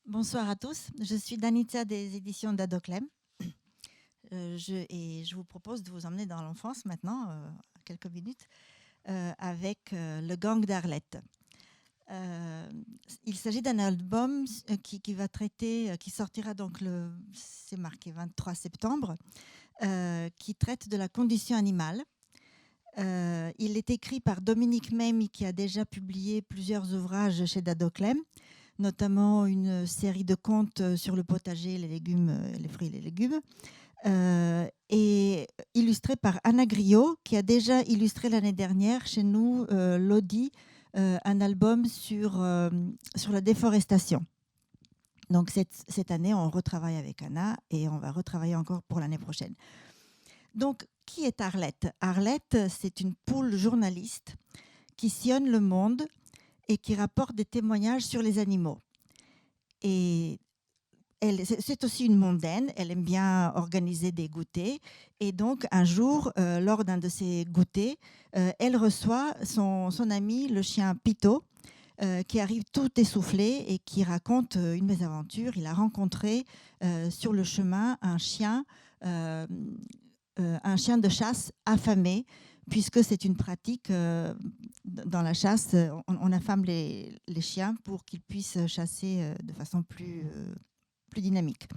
Bonsoir à tous, je suis Danitza des éditions d'Adoclem et je vous propose de vous emmener dans l'enfance maintenant, quelques minutes, avec Le Gang d'Arlette. Il s'agit d'un album qui va traiter, qui sortira donc c'est marqué 23 septembre, qui traite de la condition animale. Il est écrit par Dominique Maime qui a déjà publié plusieurs ouvrages chez Dadoclem, notamment une série de contes sur le potager, les légumes, les fruits et les légumes, et illustré par Anna Griot, qui a déjà illustré l'année dernière chez nous, Lodi, un album sur la déforestation. Donc cette année, on retravaille avec Anna et on va retravailler encore pour l'année prochaine. Donc, qui est Arlette ? Arlette, c'est une poule journaliste qui sillonne le monde et qui rapporte des témoignages sur les animaux. Et c'est aussi une mondaine, elle aime bien organiser des goûters. Et donc, un jour, lors d'un de ces goûters, elle reçoit son ami, le chien Pito, qui arrive tout essoufflé et qui raconte une mésaventure. Il a rencontré sur le chemin un chien de chasse affamé, puisque c'est une pratique dans la chasse. On affame les chiens pour qu'ils puissent chasser de façon plus dynamique.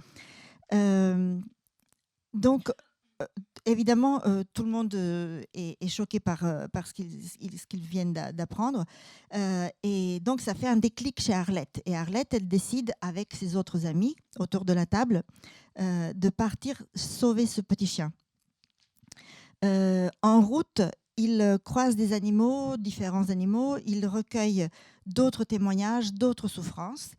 Donc, évidemment, tout le monde est choqué par ce qu'ils viennent d'apprendre. Et donc, ça fait un déclic chez Arlette. Et Arlette, elle décide, avec ses autres amis autour de la table, de partir sauver ce petit chien. En route, il croise des animaux, différents animaux, il recueille d'autres témoignages, d'autres souffrances.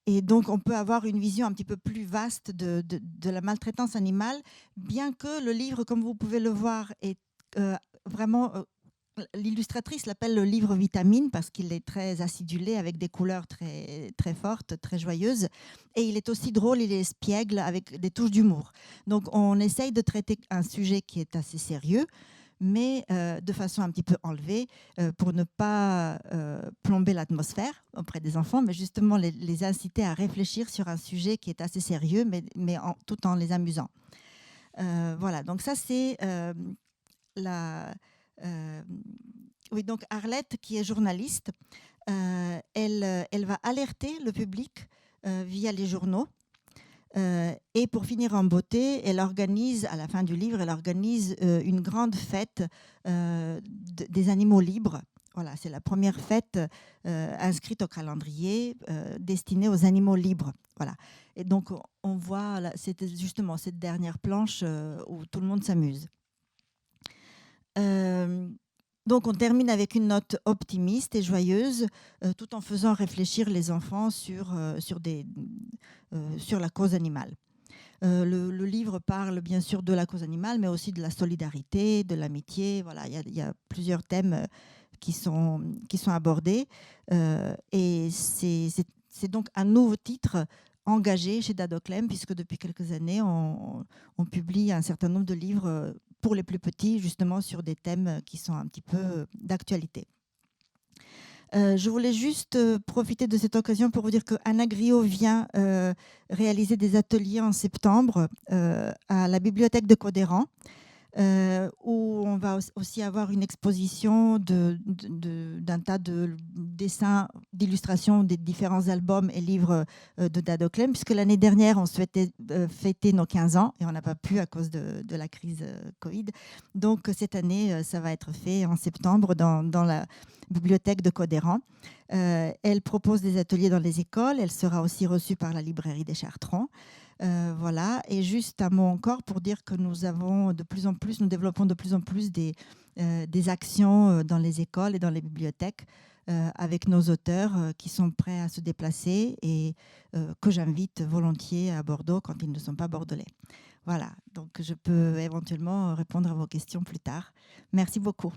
Et donc, on peut avoir une vision un petit peu plus vaste de la maltraitance animale, bien que le livre, comme vous pouvez le voir, est vraiment... L'illustratrice l'appelle le livre vitamine parce qu'il est très acidulé avec des couleurs très, très fortes, très joyeuses. Et il est aussi drôle, il est espiègle avec des touches d'humour. Donc on essaye de traiter un sujet qui est assez sérieux, mais de façon un petit peu enlevée pour ne pas plomber l'atmosphère auprès des enfants, mais justement les inciter à réfléchir sur un sujet qui est assez sérieux, mais tout en les amusant. Voilà, donc ça c'est oui, donc Arlette, qui est journaliste, elle va alerter le public via les journaux. Et pour finir en beauté, elle organise, à la fin du livre, elle organise une grande fête des animaux libres. Voilà, c'est la première fête inscrite au calendrier destinée aux animaux libres. Voilà. Et donc, on voit, c'était justement cette dernière planche où tout le monde s'amuse. Donc on termine avec une note optimiste et joyeuse, tout en faisant réfléchir les enfants sur la cause animale. Le livre parle bien sûr de la cause animale, mais aussi de la solidarité, de l'amitié. Voilà, il y a plusieurs thèmes qui sont abordés. Et c'est donc un nouveau titre engagé chez Dadoclem, puisque depuis quelques années, on publie un certain nombre de livres pour les plus petits, justement sur des thèmes qui sont un petit peu d'actualité. Je voulais juste profiter de cette occasion pour vous dire que Anna Griot vient réaliser des ateliers en septembre à la bibliothèque de Codéran, où on va aussi avoir une exposition d'un tas de dessins, d'illustrations des différents albums et livres de Dadoclem, puisque l'année dernière, on souhaitait fêter nos 15 ans et on n'a pas pu à cause de la crise Covid. Donc cette année, ça va être fait en septembre dans la bibliothèque de Codéran. Elle propose des ateliers dans les écoles. Elle sera aussi reçue par la librairie des Chartrons. Voilà. Et juste un mot encore pour dire que nous développons de plus en plus des actions dans les écoles et dans les bibliothèques avec nos auteurs qui sont prêts à se déplacer et que j'invite volontiers à Bordeaux quand ils ne sont pas bordelais. Voilà. Donc je peux éventuellement répondre à vos questions plus tard. Merci beaucoup.